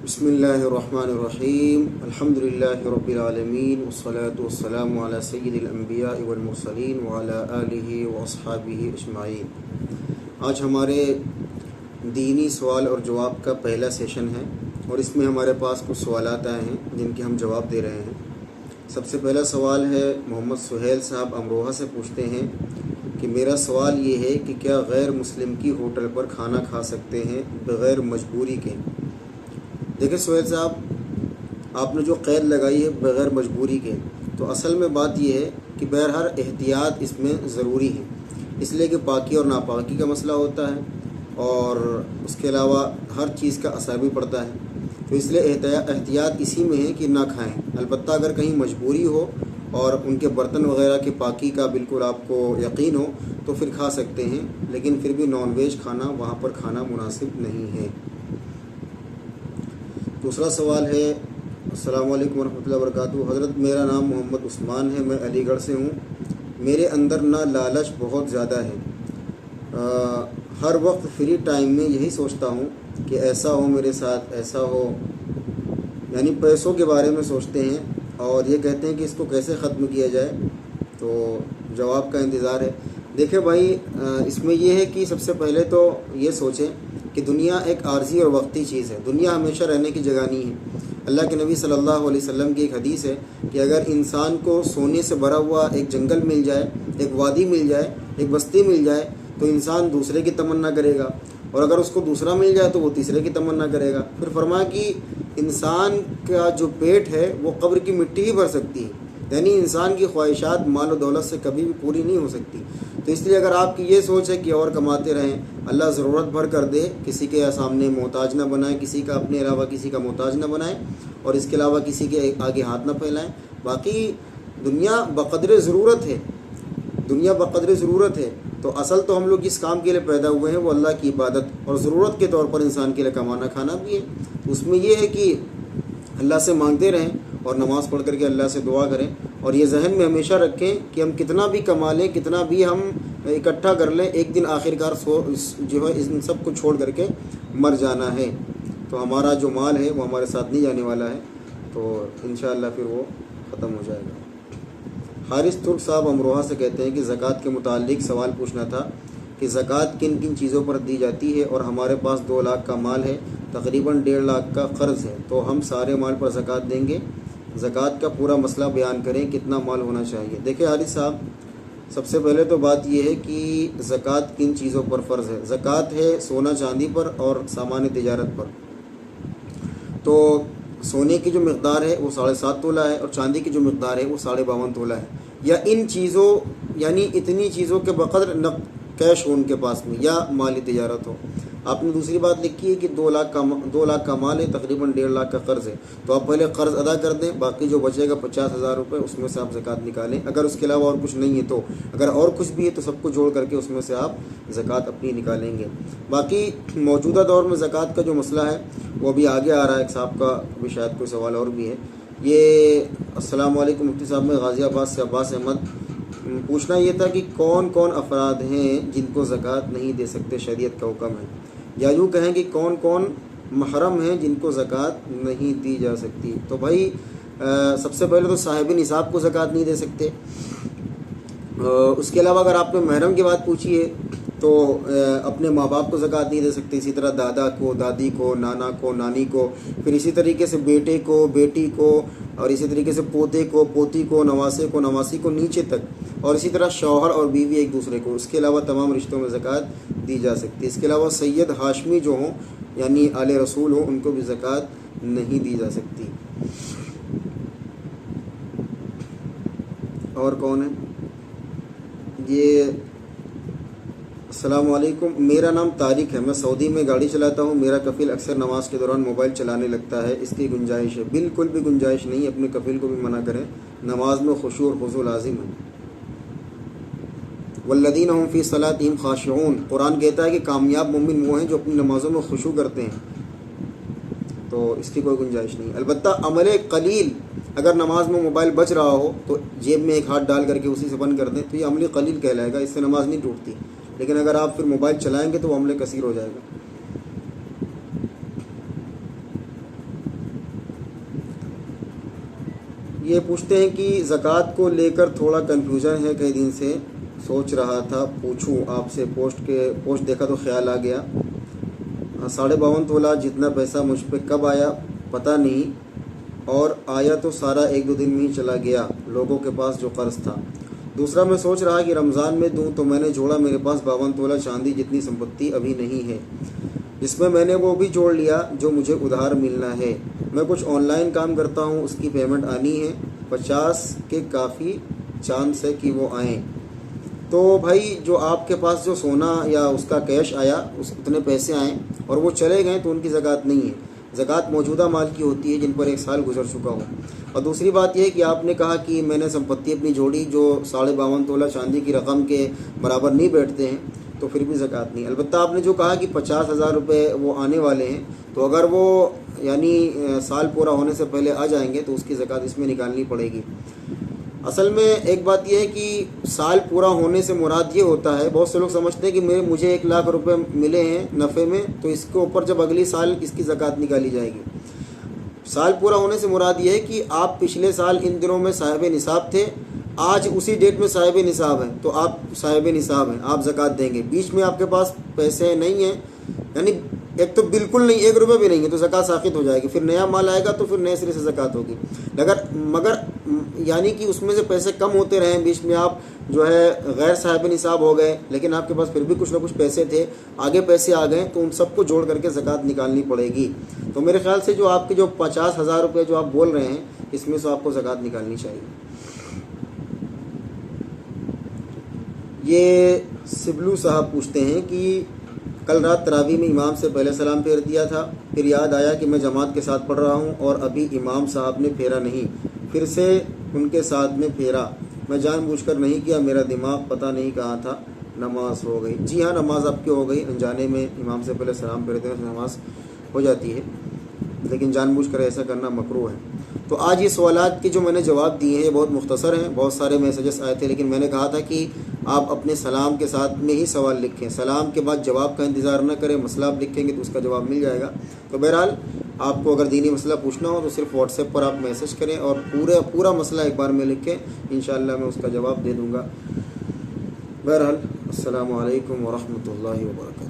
بسم اللہ الرحمن الرحیم الحمد للہ رب العالمین والصلاة والسلام علی سید الانبیاء والمرسلین وعلی آلہ واصحابہ اجمعین۔ آج ہمارے دینی سوال اور جواب کا پہلا سیشن ہے اور اس میں ہمارے پاس کچھ سوالات آئے ہیں جن کے ہم جواب دے رہے ہیں۔ سب سے پہلا سوال ہے محمد سہیل صاحب امروہہ سے، پوچھتے ہیں کہ میرا سوال یہ ہے کہ کیا غیر مسلم کی ہوٹل پر کھانا کھا سکتے ہیں بغیر مجبوری کے؟ دیکھیں سہیل صاحب، آپ نے جو قید لگائی ہے بغیر مجبوری کے، تو اصل میں بات یہ ہے کہ بہرحال احتیاط اس میں ضروری ہے، اس لیے کہ پاکی اور ناپاکی کا مسئلہ ہوتا ہے اور اس کے علاوہ ہر چیز کا اثر بھی پڑتا ہے، تو اس لیے احتیاط اسی میں ہے کہ نہ کھائیں۔ البتہ اگر کہیں مجبوری ہو اور ان کے برتن وغیرہ کی پاکی کا بالکل آپ کو یقین ہو تو پھر کھا سکتے ہیں، لیکن پھر بھی نان ویج کھانا وہاں پر کھانا مناسب نہیں ہے۔ دوسرا سوال ہے، السلام علیکم ورحمۃ اللہ وبرکاتہ۔ حضرت میرا نام محمد عثمان ہے، میں علی گڑھ سے ہوں۔ میرے اندر نہ لالچ بہت زیادہ ہے، ہر وقت فری ٹائم میں یہی سوچتا ہوں کہ ایسا ہو میرے ساتھ، ایسا ہو، یعنی پیسوں کے بارے میں سوچتے ہیں اور یہ کہتے ہیں کہ اس کو کیسے ختم کیا جائے، تو جواب کا انتظار ہے۔ دیکھیں بھائی، اس میں یہ ہے کہ سب سے پہلے تو یہ سوچیں کہ دنیا ایک عارضی اور وقتی چیز ہے، دنیا ہمیشہ رہنے کی جگہ نہیں ہے۔ اللہ کے نبی صلی اللہ علیہ وسلم کی ایک حدیث ہے کہ اگر انسان کو سونے سے بھرا ہوا ایک جنگل مل جائے، ایک وادی مل جائے، ایک بستی مل جائے، تو انسان دوسرے کی تمنا کرے گا، اور اگر اس کو دوسرا مل جائے تو وہ تیسرے کی تمنا کرے گا۔ پھر فرمایا کہ انسان کا جو پیٹ ہے وہ قبر کی مٹی ہی بھر سکتی ہے، یعنی انسان کی خواہشات مال و دولت سے کبھی بھی پوری نہیں ہو سکتی۔ تو اس لیے اگر آپ کی یہ سوچ ہے کہ اور کماتے رہیں، اللہ ضرورت بھر کر دے، کسی کے سامنے محتاج نہ بنائیں، کسی کا اپنے علاوہ کسی کا محتاج نہ بنائیں، اور اس کے علاوہ کسی کے آگے ہاتھ نہ پھیلائیں۔ باقی دنیا بقدر ضرورت ہے، دنیا بقدر ضرورت ہے، تو اصل تو ہم لوگ جس کام کے لیے پیدا ہوئے ہیں وہ اللہ کی عبادت اور ضرورت کے طور پر انسان کے لیے کمانا کھانا بھی ہے۔ اس میں یہ ہے کہ اللہ سے مانگتے رہیں اور نماز پڑھ کر کے اللہ سے دعا کریں، اور یہ ذہن میں ہمیشہ رکھیں کہ ہم کتنا بھی کما لیں، کتنا بھی ہم اکٹھا کر لیں، ایک دن آخرکار جو ہے ان سب کو چھوڑ کر کے مر جانا ہے، تو ہمارا جو مال ہے وہ ہمارے ساتھ نہیں جانے والا ہے، تو انشاءاللہ پھر وہ ختم ہو جائے گا۔ حارث ترک صاحب امروہہ سے کہتے ہیں کہ زکوٰۃ کے متعلق سوال پوچھنا تھا کہ زکوٰۃ کن کن چیزوں پر دی جاتی ہے، اور ہمارے پاس 2 لاکھ کا مال ہے، تقریباً 1.5 لاکھ کا قرض ہے، تو ہم سارے مال پر زکوٰۃ دیں گے؟ زکوٰۃ کا پورا مسئلہ بیان کریں، کتنا مال ہونا چاہیے؟ دیکھیں حارث صاحب، سب سے پہلے تو بات یہ ہے کہ زکوٰۃ کن چیزوں پر فرض ہے۔ زکوٰۃ ہے سونا چاندی پر اور سامان تجارت پر۔ تو سونے کی جو مقدار ہے وہ 7.5 تولہ ہے، اور چاندی کی جو مقدار ہے وہ 52.5 تولہ ہے، یا ان چیزوں یعنی اتنی چیزوں کے بقدر کیش ہو ان کے پاس میں، یا مالی تجارت ہو۔ آپ نے دوسری بات لکھی ہے کہ 2 لاکھ کا مال ہے، تقریباً 1.5 لاکھ کا قرض ہے، تو آپ پہلے قرض ادا کر دیں، باقی جو بچے گا 50,000 روپے اس میں سے آپ زکوٰۃ نکالیں۔ اگر اس کے علاوہ اور کچھ نہیں ہے تو، اگر اور کچھ بھی ہے تو سب کو جوڑ کر کے اس میں سے آپ زکوٰۃ اپنی نکالیں گے۔ باقی موجودہ دور میں زکوٰۃ کا جو مسئلہ ہے وہ ابھی آگے آ رہا ہے، ایک صاحب کا بھی شاید کوئی سوال اور بھی ہے۔ یہ السلام علیکم مفتی صاحب، میں غازی آباد سے عباس احمد، پوچھنا یہ تھا کہ کون کون افراد ہیں جن کو زکوٰۃ نہیں دے سکتے، شریعت کا حکم ہے، یا یوں کہیں کہ کون کون محرم ہیں جن کو زکوٰۃ نہیں دی جا سکتی؟ تو بھائی سب سے پہلے تو صاحب نصاب کو زکوٰۃ نہیں دے سکتے۔ اس کے علاوہ اگر آپ نے محرم کی بات پوچھی ہے تو اپنے ماں باپ کو زکوٰۃ نہیں دے سکتے، اسی طرح دادا کو، دادی کو، نانا کو، نانی کو، پھر اسی طریقے سے بیٹے کو، بیٹی کو، اور اسی طریقے سے پوتے کو، پوتی کو، نواسے کو، نواسی کو، نیچے تک، اور اسی طرح شوہر اور بیوی ایک دوسرے کو۔ اس کے علاوہ تمام رشتوں میں زکوٰۃ دی جا سکتی ہے۔ اس کے علاوہ سید ہاشمی جو ہوں یعنی آل رسول ہوں، ان کو بھی زکوٰۃ نہیں دی جا سکتی۔ اور کون ہے یہ؟ السلام علیکم، میرا نام طارق ہے، میں سعودی میں گاڑی چلاتا ہوں، میرا کفیل اکثر نماز کے دوران موبائل چلانے لگتا ہے، اس کی گنجائش ہے؟ بالکل بھی گنجائش نہیں، اپنے کفیل کو بھی منع کریں، نماز میں خشوع اور خضوع لازم ہے۔ والذین هم فی صلاتہم خاشعون، قرآن کہتا ہے کہ کامیاب مومن وہ ہیں جو اپنی نمازوں میں خشوع کرتے ہیں، تو اس کی کوئی گنجائش نہیں۔ البتہ عمل قلیل، اگر نماز میں موبائل بچ رہا ہو تو جیب میں ایک ہاتھ ڈال کر کے اسی سے بند کر دیں، تو یہ عمل قلیل کہلائے گا، اس سے نماز نہیں ٹوٹتی، لیکن اگر آپ پھر موبائل چلائیں گے تو وہ عمل کثیر ہو جائے گا۔ یہ پوچھتے ہیں کہ زکوٰۃ کو لے کر تھوڑا کنفیوژن ہے، کئی دن سے سوچ رہا تھا پوچھوں آپ سے، پوسٹ دیکھا تو خیال آ گیا۔ 52.5 تولہ جتنا پیسہ مجھ پہ کب آیا پتہ نہیں، اور آیا تو سارا 1-2 دن میں ہی چلا گیا لوگوں کے پاس جو قرض تھا۔ دوسرا میں سوچ رہا کہ رمضان میں دوں، تو میں نے جوڑا میرے پاس 52 تولہ چاندی جتنی سمپتی ابھی نہیں ہے، جس میں میں نے وہ بھی جوڑ لیا جو مجھے ادھار ملنا ہے۔ میں کچھ آن لائن کام کرتا ہوں، اس کی پیمنٹ آنی ہے، 50 کے کافی چانس ہے کہ وہ آئیں۔ تو بھائی جو آپ کے پاس جو سونا یا اس کا کیش آیا، اتنے پیسے آئیں اور وہ چلے گئے تو ان کی زکوٰۃ نہیں ہے۔ زکوٰۃ موجودہ مال کی ہوتی ہے جن پر 1 سال گزر چکا ہو۔ اور دوسری بات یہ ہے کہ آپ نے کہا کہ میں نے سمپتی اپنی جوڑی جو 52.5 تولہ چاندی کی رقم کے برابر نہیں بیٹھتے ہیں، تو پھر بھی زکوٰۃ نہیں۔ البتہ آپ نے جو کہا کہ 50,000 روپے وہ آنے والے ہیں، تو اگر وہ یعنی سال پورا ہونے سے پہلے آ جائیں گے تو اس کی زکوٰۃ اس میں نکالنی پڑے گی۔ اصل میں ایک بات یہ ہے کہ سال پورا ہونے سے مراد یہ ہوتا ہے، بہت سے لوگ سمجھتے ہیں کہ مجھے 1 لاکھ روپے ملے ہیں نفع میں، تو اس کے اوپر جب اگلی سال اس کی زکوٰۃ نکالی جائے گی۔ سال پورا ہونے سے مراد یہ ہے کہ آپ پچھلے سال ان دنوں میں صاحب نصاب تھے، آج اسی ڈیٹ میں صاحب نصاب ہیں، تو آپ صاحب نصاب ہیں، آپ زکوٰۃ دیں گے۔ بیچ میں آپ کے پاس پیسے نہیں ہیں، یعنی ایک تو بالکل نہیں، 1 روپے بھی نہیں ہے، تو زکوٰۃ ساقط ہو جائے گی۔ پھر نیا مال آئے گا تو پھر نئے سرے سے زکوٰۃ ہوگی۔ مگر یعنی کہ اس میں سے پیسے کم ہوتے رہیں، بیچ میں آپ جو ہے غیر صاحب نصاب ہو گئے، لیکن آپ کے پاس پھر بھی کچھ نہ کچھ پیسے تھے، آگے پیسے آ گئے، تو ان سب کو جوڑ کر کے زکوٰۃ نکالنی پڑے گی۔ تو میرے خیال سے جو آپ کے جو 50,000 روپے جو آپ بول رہے ہیں، اس میں سے آپ کو زکوٰۃ نکالنی چاہیے۔ یہ سبلو صاحب پوچھتے ہیں کہ کل رات تراویح میں امام سے پہلے سلام پھیر دیا تھا، پھر یاد آیا کہ میں جماعت کے ساتھ پڑھ رہا ہوں اور ابھی امام صاحب نے پھیرا نہیں، پھر سے ان کے ساتھ میں پھیرا۔ میں جان بوجھ کر نہیں کیا، میرا دماغ پتہ نہیں کہاں تھا، نماز ہو گئی۔ جی ہاں، نماز آپ کی ہو گئی، انجانے میں امام سے پہلے سلام پھیرتے ہیں نماز ہو جاتی ہے، لیکن جان بوجھ کر ایسا کرنا مکروہ ہے۔ تو آج یہ سوالات کی جو میں نے جواب دیے ہیں یہ بہت مختصر ہیں، بہت سارے میسیجز آئے تھے، لیکن میں نے کہا تھا کہ آپ اپنے سلام کے ساتھ میں ہی سوال لکھیں، سلام کے بعد جواب کا انتظار نہ کریں، مسئلہ آپ لکھیں گے تو اس کا جواب مل جائے گا۔ تو بہرحال آپ کو اگر دینی مسئلہ پوچھنا ہو تو صرف واٹس ایپ پر آپ میسیج کریں اور پورا مسئلہ ایک بار میں لکھیں، انشاءاللہ میں اس کا جواب دے دوں گا۔ بہرحال السلام علیکم ورحمۃ اللہ وبرکاتہ۔